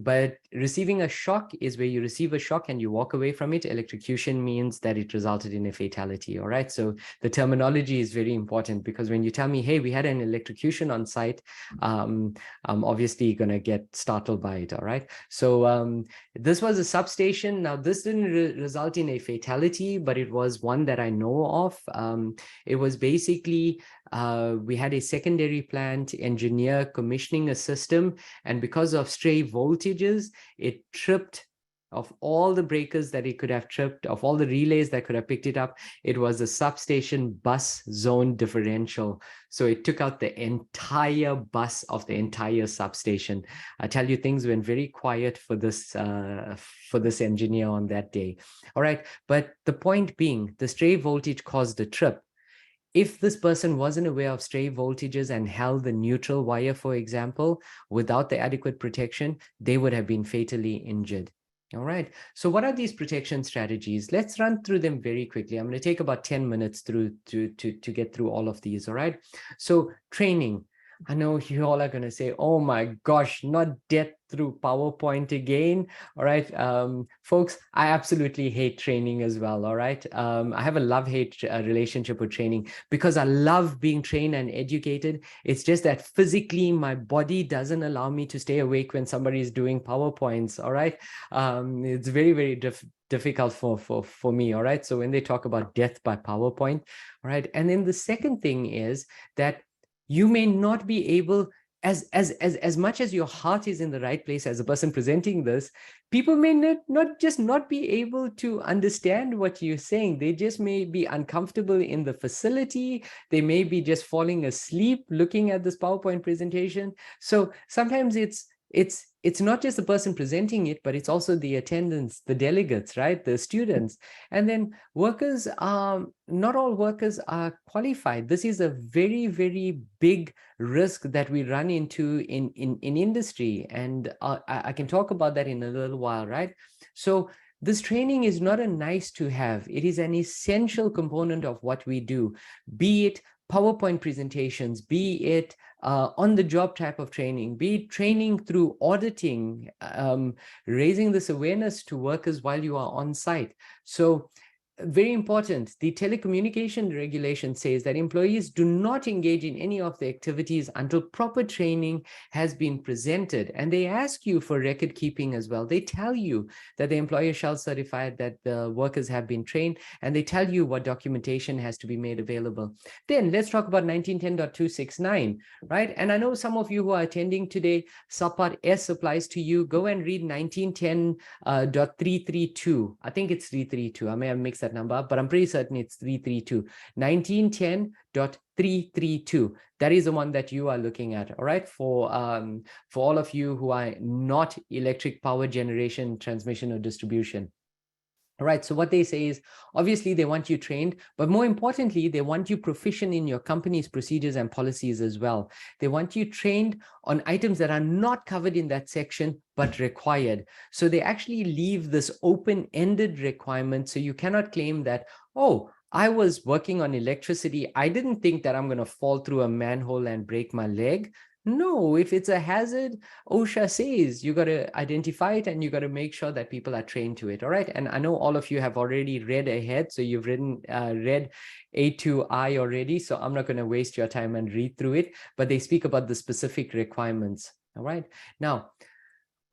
But receiving a shock is where you receive a shock and you walk away from it. Electrocution means that it resulted in a fatality. All right. So the terminology is very important, because when you tell me, hey, we had an electrocution on site, I'm obviously going to get startled by it. All right. So this was a substation. Now, this didn't result in a fatality, but it was one that I know of. It was basically, we had a secondary plant engineer commissioning a system, and because of stray voltages, it tripped. Of all the breakers that it could have tripped, of all the relays that could have picked it up, it was a substation bus zone differential. So it took out the entire bus of the entire substation. I tell you, things went very quiet for this engineer on that day. All right, but the point being, the stray voltage caused the trip. If this person wasn't aware of stray voltages and held the neutral wire, for example, without the adequate protection, they would have been fatally injured. All right. So what are these protection strategies? Let's run through them very quickly. I'm going to take about 10 minutes through to get through all of these. All right. So training. I know you all are going to say, oh my gosh, not death through PowerPoint again. All right. Folks, I absolutely hate training as well. All right. I have a love-hate relationship with training, because I love being trained and educated. It's just that physically my body doesn't allow me to stay awake when somebody is doing PowerPoints. All right. It's very, very difficult for me. All right. So when they talk about death by PowerPoint, all right. And then the second thing is that you may not be able, as much as your heart is in the right place as a person presenting this, people may not be able to understand what you're saying. They just may be uncomfortable in the facility. They may be just falling asleep looking at this PowerPoint presentation. So sometimes it's not just the person presenting it, but it's also the attendants, the delegates, right? The students. And then workers, not all workers are qualified. This is a very, very big risk that we run into in industry. And I can talk about that in a little while, right? So this training is not a nice to have. It is an essential component of what we do, be it PowerPoint presentations, be it on-the-job type of training, be it training through auditing, raising this awareness to workers while you are on site. So very important, the telecommunication regulation says that employees do not engage in any of the activities until proper training has been presented. And they ask you for record keeping as well. They tell you that the employer shall certify that the workers have been trained, and they tell you what documentation has to be made available. Then let's talk about 1910.269, right? And I know some of you who are attending today, Subpart S applies to you. Go and read 1910.332. I think it's 332. I may have mixed that number up, but I'm pretty certain it's 332. 1910.332. That is the one that you are looking at. All right. For all of you who are not electric power generation, transmission, or distribution. All right. So what they say is, obviously, they want you trained, but more importantly, they want you proficient in your company's procedures and policies as well. They want you trained on items that are not covered in that section, but required. So they actually leave this open-ended requirement. So you cannot claim that, oh, I was working on electricity. I didn't think that I'm going to fall through a manhole and break my leg. No, if it's a hazard, OSHA says you got to identify it and you got to make sure that people are trained to it. All right. And I know all of you have already read ahead. So you've read A2I already. So I'm not going to waste your time and read through it, but they speak about the specific requirements. All right. Now,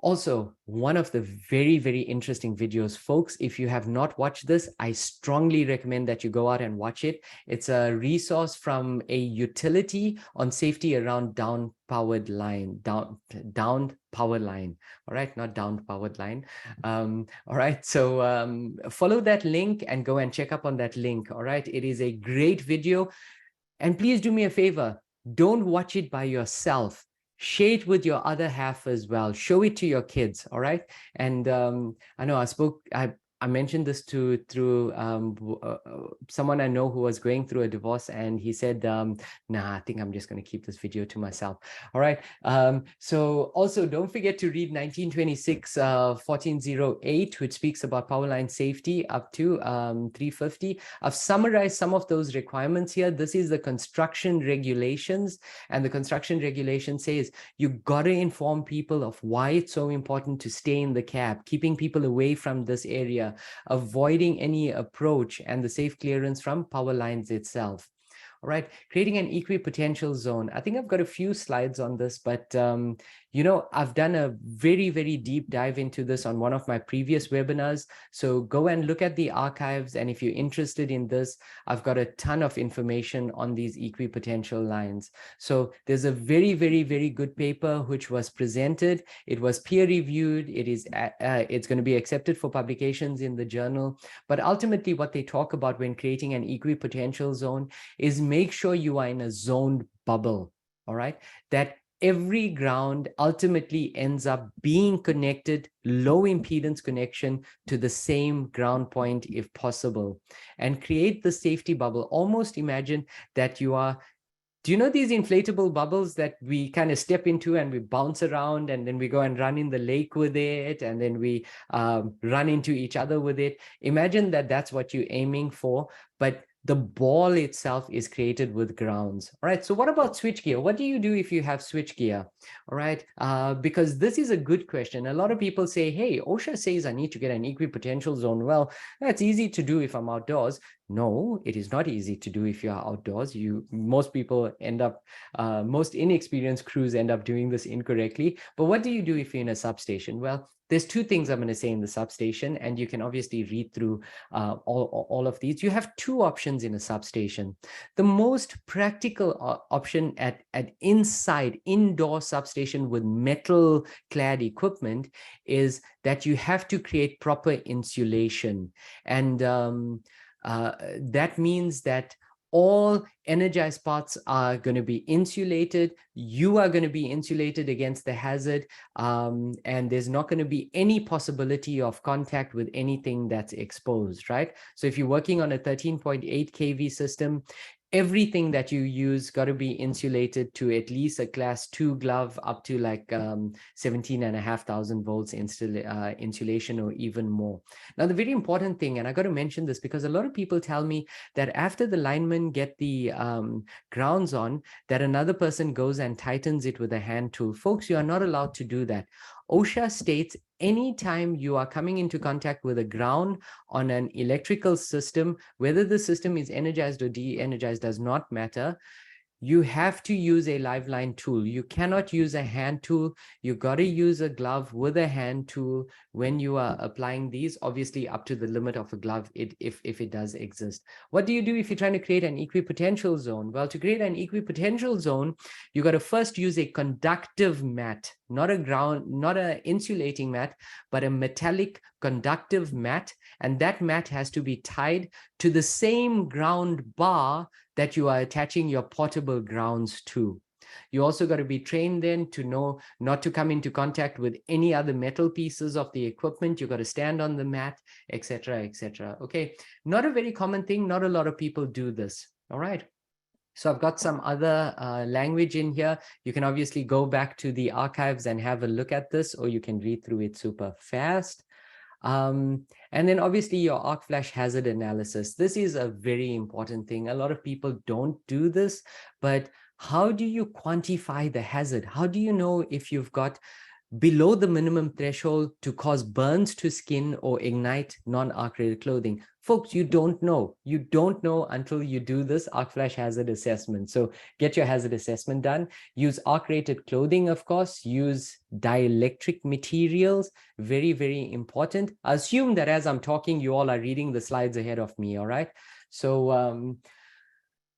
also, one of the very, very interesting videos, folks, if you have not watched this, I strongly recommend that you go out and watch it. It's a resource from a utility on safety around down power line. All right, not down powered line. All right, so follow that link and go and check up on that link. All right, it is a great video. And please do me a favor, don't watch it by yourself. Share it with your other half as well. Show it to your kids, all right? And I know I I mentioned this through someone I know who was going through a divorce, and he said, nah, I think I'm just going to keep this video to myself. All right. So also don't forget to read 1926 1408, which speaks about power line safety up to 350. I've summarized some of those requirements here. This is the construction regulations, and the construction regulation says you got to inform people of why it's so important to stay in the cab, keeping people away from this area, avoiding any approach, and the safe clearance from power lines itself. All right, creating an equipotential zone. I think I've got a few slides on this, but I've done a very, very deep dive into this on one of my previous webinars. So go and look at the archives. And if you're interested in this, I've got a ton of information on these equipotential lines. So there's a very, very, very good paper which was presented. It was peer reviewed. It's going to be accepted for publications in the journal. But ultimately, what they talk about when creating an equipotential zone is make sure you are in a zoned bubble. All right, that every ground ultimately ends up being connected, low impedance connection to the same ground point if possible, and create the safety bubble. Almost imagine that you are, do you know these inflatable bubbles that we kind of step into and we bounce around, and then we go and run in the lake with it, and then we run into each other with it? Imagine that that's what you're aiming for, but the ball itself is created with grounds. All right, so what about switchgear? What do you do if you have switchgear? All right, because this is a good question. A lot of people say, hey, OSHA says I need to get an equipotential zone. Well, that's easy to do if I'm outdoors. No, it is not easy to do if you are outdoors. Most people end up, most inexperienced crews end up doing this incorrectly. But what do you do if you're in a substation? Well, there's two things I'm going to say in the substation, and you can obviously read through all of these. You have two options in a substation. The most practical option at indoor substation with metal clad equipment is that you have to create proper insulation. And that means that all energized parts are going to be insulated. You are going to be insulated against the hazard, and there's not going to be any possibility of contact with anything that's exposed, right? So if you're working on a 13.8 kV system, everything that you use got to be insulated to at least a class 2 glove up to like 17,500 volts insulation or even more. Now, the very important thing, and I got to mention this because a lot of people tell me that after the linemen get the grounds on, that another person goes and tightens it with a hand tool. Folks, you are not allowed to do that. OSHA states anytime you are coming into contact with a ground on an electrical system, whether the system is energized or de-energized does not matter, you have to use a live line tool. You cannot use a hand tool. You got to use a glove with a hand tool when you are applying these, obviously up to the limit of a glove if it does exist. What do you do if you're trying to create an equipotential zone? Well, to create an equipotential zone, you got to first use a conductive mat, not an insulating mat, but a metallic conductive mat. And that mat has to be tied to the same ground bar that you are attaching your portable grounds to. You also got to be trained then to know not to come into contact with any other metal pieces of the equipment. You got to stand on the mat, etc., etc. Okay, not a very common thing. Not a lot of people do this. All right. So I've got some other language in here. You can obviously go back to the archives and have a look at this, or you can read through it super fast. And then obviously your arc flash hazard analysis. This is a very important thing. A lot of people don't do this, but how do you quantify the hazard? How do you know if you've got below the minimum threshold to cause burns to skin or ignite non-arc rated clothing? Folks, you don't know. You don't know until you do this arc flash hazard assessment. So get your hazard assessment done. Use arc rated clothing, of course. Use dielectric materials. Very, very important. Assume that as I'm talking, you all are reading the slides ahead of me, all right? So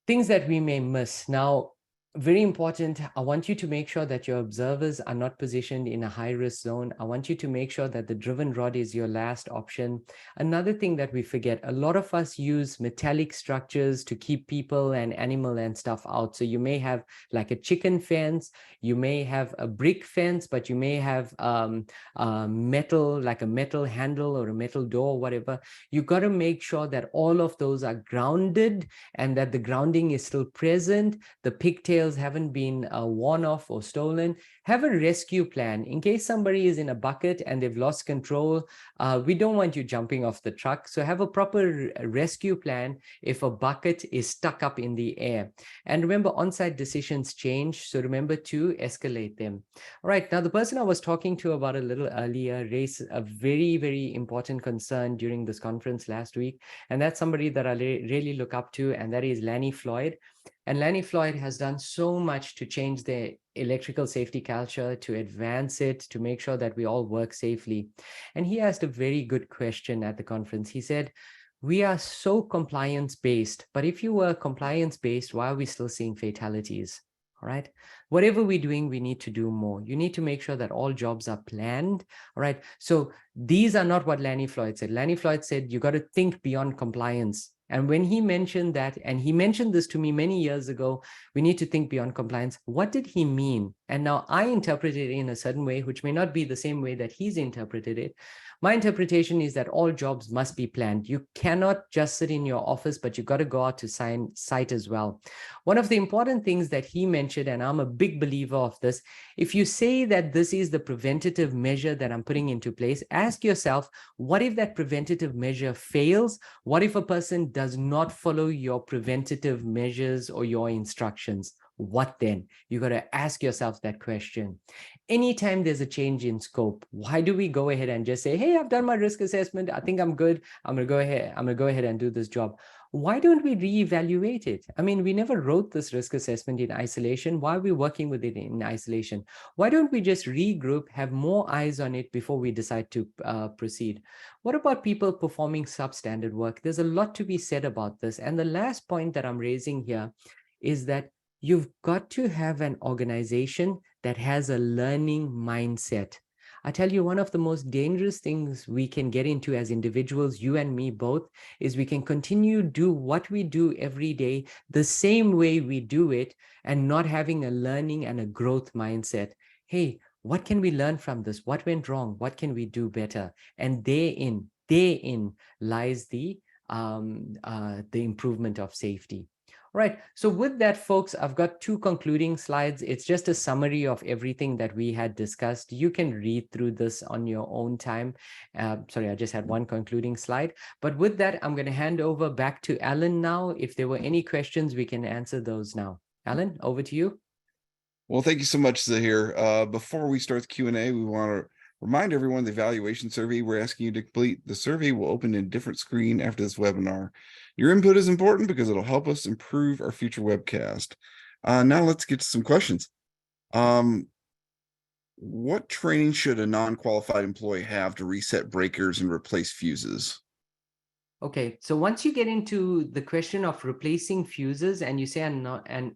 things that we may miss. Now, Very important. I want you to make sure that your observers are not positioned in a high risk zone. I want you to make sure that the driven rod is your last option. Another thing that we forget, a lot of us use metallic structures to keep people and animal and stuff out. So you may have like a chicken fence, you may have a brick fence, but you may have metal, like a metal handle or a metal door, whatever. You got to make sure that all of those are grounded and that the grounding is still present. The pigtails haven't been worn off or stolen. Have a rescue plan in case somebody is in a bucket and they've lost control. We don't want you jumping off the truck. So have a proper rescue plan if a bucket is stuck up in the air. And remember, on-site decisions change. So remember to escalate them. All right. Now, the person I was talking to about a little earlier raised a very, very important concern during this conference last week. And that's somebody that I really look up to, and that is Lanny Floyd. And Lanny Floyd has done so much to change the electrical safety culture, to advance it, to make sure that we all work safely. And he asked a very good question at the conference. He said, we are so compliance-based, but if you were compliance-based, why are we still seeing fatalities? All right. Whatever we're doing, we need to do more. You need to make sure that all jobs are planned. All right. So these are not what Lanny Floyd said. Lanny Floyd said, you got to think beyond compliance. And when he mentioned that, and he mentioned this to me many years ago, we need to think beyond compliance. What did he mean? And now I interpret it in a certain way, which may not be the same way that he's interpreted it. My interpretation is that all jobs must be planned. You cannot just sit in your office, but you got to go out to site as well. One of the important things that he mentioned, and I'm a big believer of this, if you say that this is the preventative measure that I'm putting into place, ask yourself, what if that preventative measure fails? What if a person does not follow your preventative measures or your instructions? What then? You got to ask yourself that question. Anytime there's a change in scope, why do we go ahead and just say, hey, I've done my risk assessment, I think I'm good, I'm going to go ahead and do this job? Why don't we reevaluate it? I mean, we never wrote this risk assessment in isolation. Why are we working with it in isolation? Why don't we just regroup, have more eyes on it before we decide to proceed? What about people performing substandard work? There's a lot to be said about this. And the last point that I'm raising here is that you've got to have an organization that has a learning mindset. I tell you, one of the most dangerous things we can get into as individuals, you and me both, is we can continue do what we do every day the same way we do it and not having a learning and a growth mindset. Hey, what can we learn from this? What went wrong? What can we do better? And therein lies the improvement of safety. All right. So with that, folks, I've got two concluding slides. It's just a summary of everything that we had discussed. You can read through this on your own time. Sorry, I just had one concluding slide. But with that, I'm going to hand over back to Alan now. If there were any questions, we can answer those now. Alan, over to you. Well, thank you so much, Zahir. Before we start the Q&A, we want to remind everyone the evaluation survey we're asking you to complete. The survey will open in a different screen after this webinar. Your input is important because it'll help us improve our future webcast. Now let's get to some questions. What training should a non-qualified employee have to reset breakers and replace fuses? Okay, so once you get into the question of replacing fuses and you say an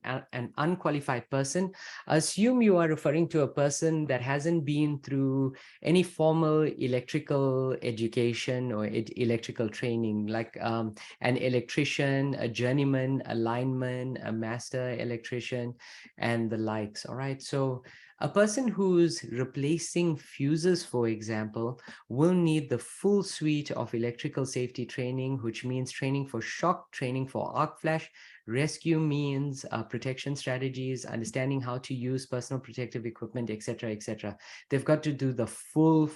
unqualified person, assume you are referring to a person that hasn't been through any formal electrical education or electrical training, like an electrician, a journeyman, a lineman, a master electrician, and the likes. All right, so a person who's replacing fuses, for example, will need the full suite of electrical safety training, which means training for shock, training for arc flash, rescue means, protection strategies, understanding how to use personal protective equipment, etc., etc. They've got to do the full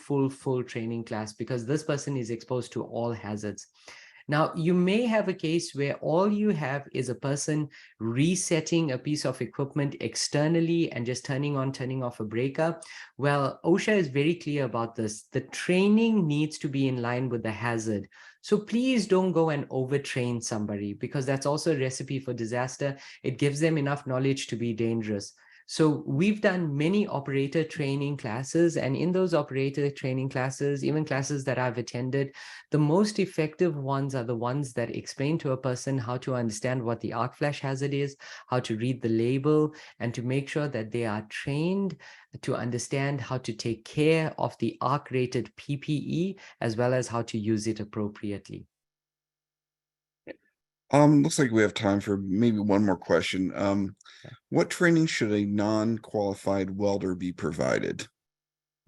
training class because this person is exposed to all hazards. Now, you may have a case where all you have is a person resetting a piece of equipment externally and just turning on, turning off a breaker. Well, OSHA is very clear about this. The training needs to be in line with the hazard. So please don't go and overtrain somebody because that's also a recipe for disaster. It gives them enough knowledge to be dangerous. So we've done many operator training classes, and in those operator training classes, even classes that I've attended, the most effective ones are the ones that explain to a person how to understand what the arc flash hazard is, how to read the label, and to make sure that they are trained to understand how to take care of the arc rated PPE, as well as how to use it appropriately. Looks like we have time for maybe one more question. What training should a non-qualified welder be provided?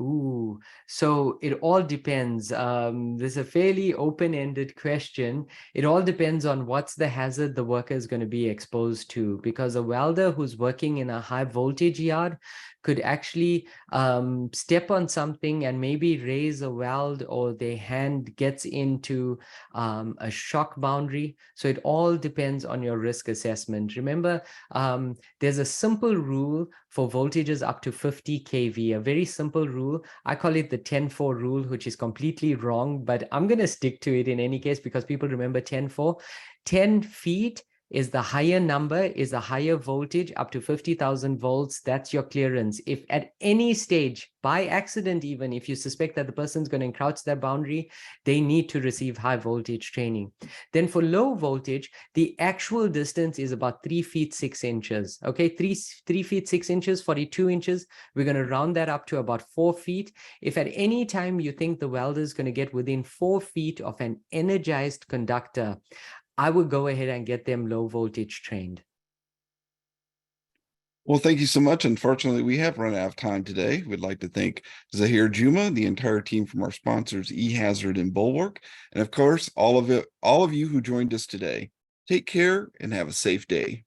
Ooh, so it all depends. This is a fairly open-ended question. It all depends on what's the hazard the worker is going to be exposed to, because a welder who's working in a high voltage yard could actually step on something and maybe raise a weld, or their hand gets into a shock boundary. So it all depends on your risk assessment. Remember, there's a simple rule for voltages up to 50 kV, a very simple rule. I call it the 10-4 rule, which is completely wrong, but I'm going to stick to it in any case because people remember 10-4. 10 feet is the higher number, is a higher voltage up to 50,000 volts. That's your clearance. If at any stage, by accident even, if you suspect that the person's going to encroach that boundary, they need to receive high voltage training. Then for low voltage, the actual distance is about 3 feet 6 inches. Okay, 3 feet 6 inches, 42 inches. We're going to round that up to about 4 feet. If at any time you think the welder is going to get within 4 feet of an energized conductor, I would go ahead and get them low voltage trained. Well, thank you so much. Unfortunately, we have run out of time today. We'd like to thank Zahir Juma, the entire team from our sponsors, eHazard and Bulwark, and of course, all of you who joined us today. Take care and have a safe day.